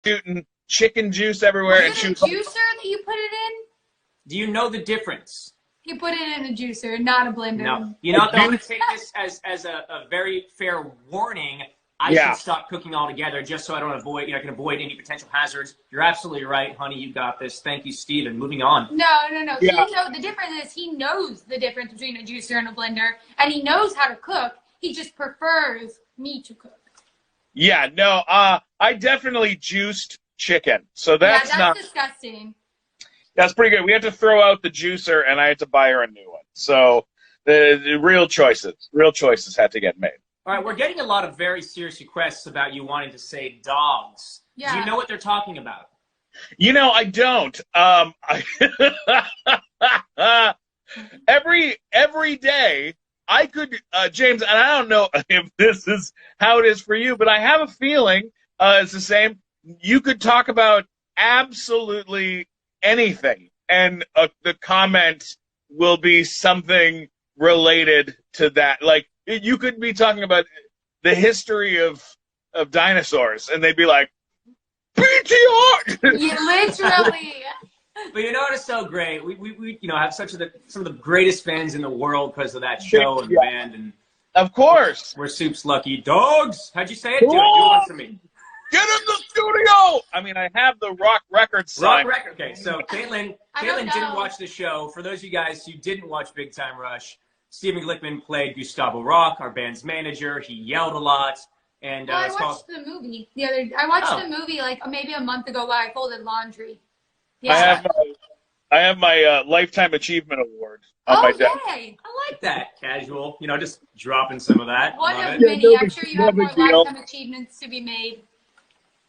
shooting chicken juice everywhere. Was it a juicer that you put it in? Do you know the difference? He put it in a juicer, not a blender. No. You know what, though? I'm going to take this as a very fair warning. I should stop cooking altogether just so I don't avoid, I can avoid any potential hazards. You're absolutely right, honey. You got this. Thank you, Steven. Moving on. No. Yeah. The difference is he knows the difference between a juicer and a blender, and he knows how to cook. He just prefers me to cook. Yeah, no, I definitely juiced chicken. So that's not disgusting. That's pretty good. We had to throw out the juicer, and I had to buy her a new one. So the real choices had to get made. All right, we're getting a lot of very serious requests about you wanting to say dogs. Yeah. Do you know what they're talking about? You know, I don't. Every day I could, James, and I don't know if this is how it is for you, but I have a feeling it's the same. You could talk about absolutely anything, and the comment will be something related to that. Like, you could be talking about the history of dinosaurs, and they'd be like, PTR! You literally. But you know what is so great? We have some of the greatest fans in the world because of that show and band. And of course. We're Soup's lucky dogs. How'd you say it? Do it one for me. Get in the studio! I mean, I have the rock record sign. Rock record. Okay, so Caitlin didn't watch the show. For those of you guys who didn't watch Big Time Rush, Stephen Glickman played Gustavo Rock, our band's manager. He yelled a lot. And I watched the movie the other day. I watched the movie like maybe a month ago while I folded laundry. Yeah. I have my Lifetime Achievement Award on my desk. Yay. I like that. Casual. Just dropping some of that. One of many. I'm sure you have more Lifetime achievements to be made.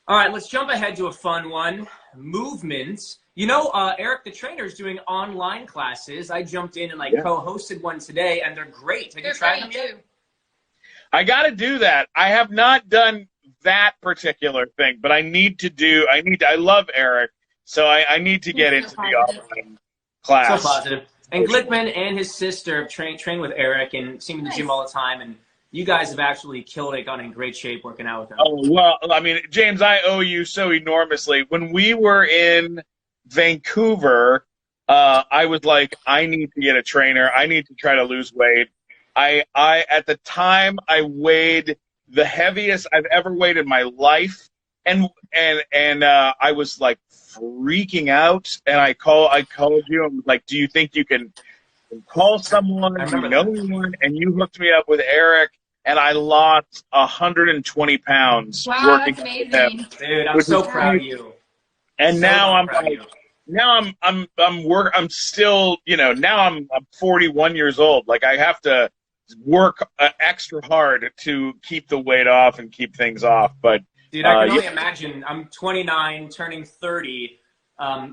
All right, let's jump ahead to a fun one. Movements. Eric, the trainer, is doing online classes. I jumped in and co-hosted one today, and they're great. Have you tried them yet? I got to do that. I have not done that particular thing, but I love Eric, so I need to get into the online class. So positive. And Glickman and his sister have trained with Eric and seen him in the gym all the time, and you guys have actually killed it, gotten in great shape working out with him. Oh, well, I mean, James, I owe you so enormously. When we were in Vancouver, I was like, I need to get a trainer. I need to try to lose weight. I at the time I weighed the heaviest I've ever weighed in my life, and I was like freaking out. And I called you and was like, do you think you can call someone? Do you know anyone? And you hooked me up with Eric, and I lost 120 pounds. Wow, that's amazing, dude! I'm so proud of you. And now I'm still, now I'm 41 years old. Like, I have to work extra hard to keep the weight off and keep things off. But dude, I can only imagine. I'm 29, turning 30,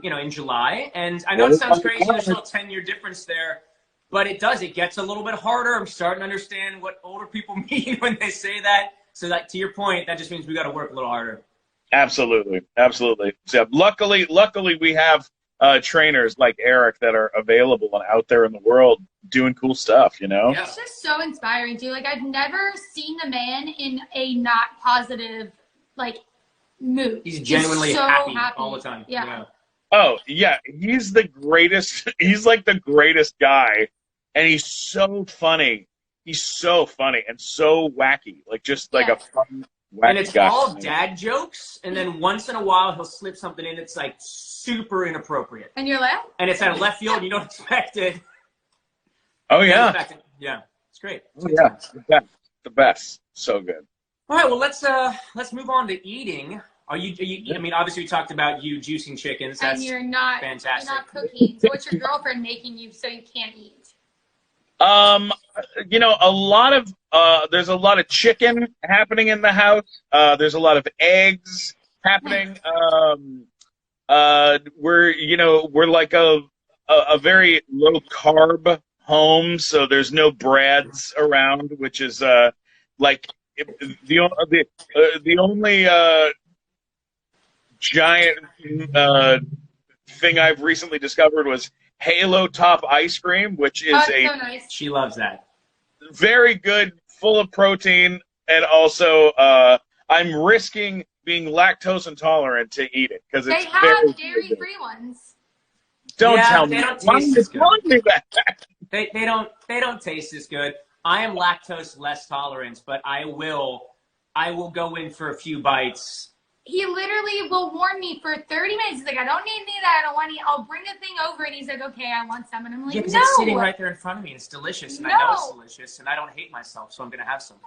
in July, and I know it sounds crazy. There's still a 10-year difference there, but it gets a little bit harder. I'm starting to understand what older people mean when they say that. So that, to your point, that just means we got to work a little harder. Absolutely. So luckily we have trainers like Eric that are available and out there in the world doing cool stuff, Yeah. It's just so inspiring, too. Like, I've never seen the man in a not positive, mood. He's genuinely happy all the time. Yeah. Oh, yeah. He's the greatest. He's like the greatest guy, and he's so funny. He's so funny and so wacky. Like, just like a fun wacky and it's guy. All dad jokes, and then once in a while he'll slip something in that's like super inappropriate. And you're like, and it's out of left field, and you don't expect it. Oh yeah, yeah, it's great. The best, so good. All right, well let's move on to eating. Are you? I mean, obviously we talked about you juicing chickens. That's and you're not fantastic. You're not cooking. So what's your girlfriend making you so you can't eat? A lot of there's a lot of chicken happening in the house. There's a lot of eggs happening. We're like a very low carb home, so there's no breads around, which is like the only giant thing I've recently discovered was Halo Top ice cream, which is so nice. She loves that. Very good, full of protein, and also I'm risking being lactose intolerant to eat it because They it's have very dairy-free ones. Don't Yeah, tell they me. don't Why are taste you as good. telling me that? They don't taste as good. I am lactose less tolerant, but I will go in for a few bites. He literally will warn me for 30 minutes. He's like, I don't need any of that. I don't want any. I'll bring the thing over. And he's like, okay, I want some. And I'm like, Yeah, because no. it's sitting right there in front of me, and it's delicious, and I know it's delicious, and I don't hate myself, so I'm going to have some.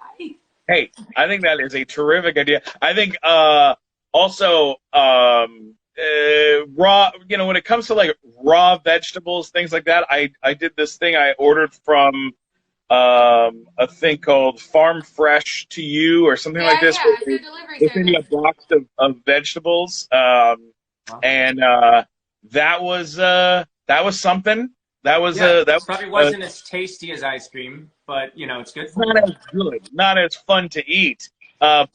Hey, I think that is a terrific idea. I think also raw, when it comes to like raw vegetables, things like that, I did this thing I ordered from a thing called Farm Fresh to You or something like this. Yeah, through delivery They send you a service. box of vegetables, and that was something. That was that probably wasn't as tasty as ice cream, but you know it's good for not you. as good, not as fun to eat. No.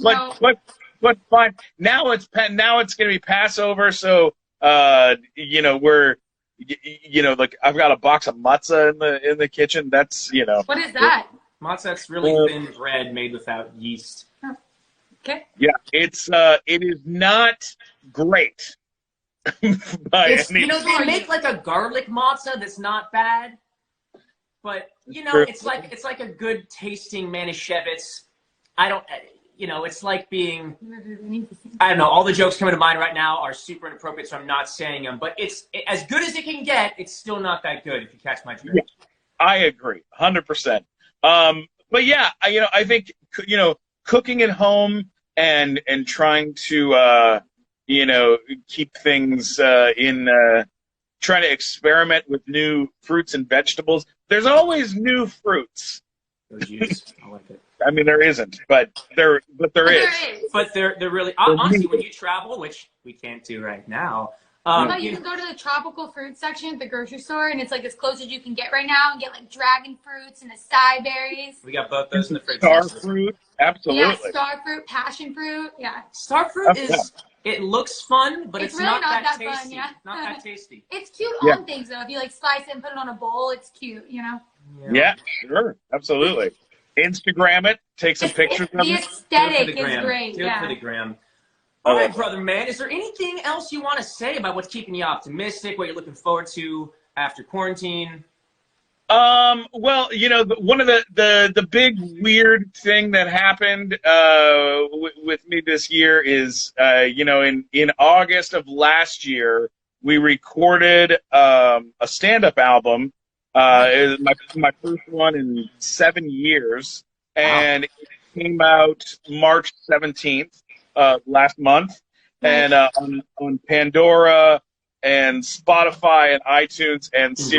But fine. Now it's going to be Passover, so like I've got a box of matzah in the kitchen. That's What is that? Matzah's really thin bread made without yeast. Okay. Yeah, it is not great. They make like a garlic matzah that's not bad, but it's like a good tasting manischewitz. It's like being, I don't know, all the jokes coming to mind right now are super inappropriate, so I'm not saying them, but it's as good as it can get. It's still not that good, if you catch my drift. Yeah, I agree, 100%. But yeah, I think, cooking at home and trying to, keep things trying to experiment with new fruits and vegetables. There's always new fruits. Oh, geez. I like it. I mean, there isn't, but there is. But they're really, honestly, when you travel, which we can't do right now. You can go to the tropical fruit section at the grocery store, and it's like as close as you can get right now, and get like dragon fruits and acai berries. We got both those in the fridge. Star fruit, absolutely. Yeah, star fruit, passion fruit, yeah. Star fruit it looks fun, but it's really not that tasty. Fun, yeah. Not that tasty. It's cute on things though. If you like slice it and put it on a bowl, it's cute, Yeah, sure, absolutely. Instagram it, take some pictures of it. The aesthetic is great. Do it for the gram. All right, brother, man. Is there anything else you want to say about what's keeping you optimistic, what you're looking forward to after quarantine? Well, one of the big weird thing that happened with me this year is, in August of last year, we recorded a stand-up album. It was my first one in 7 years, and it came out March 17th last month, and on Pandora and Spotify and iTunes and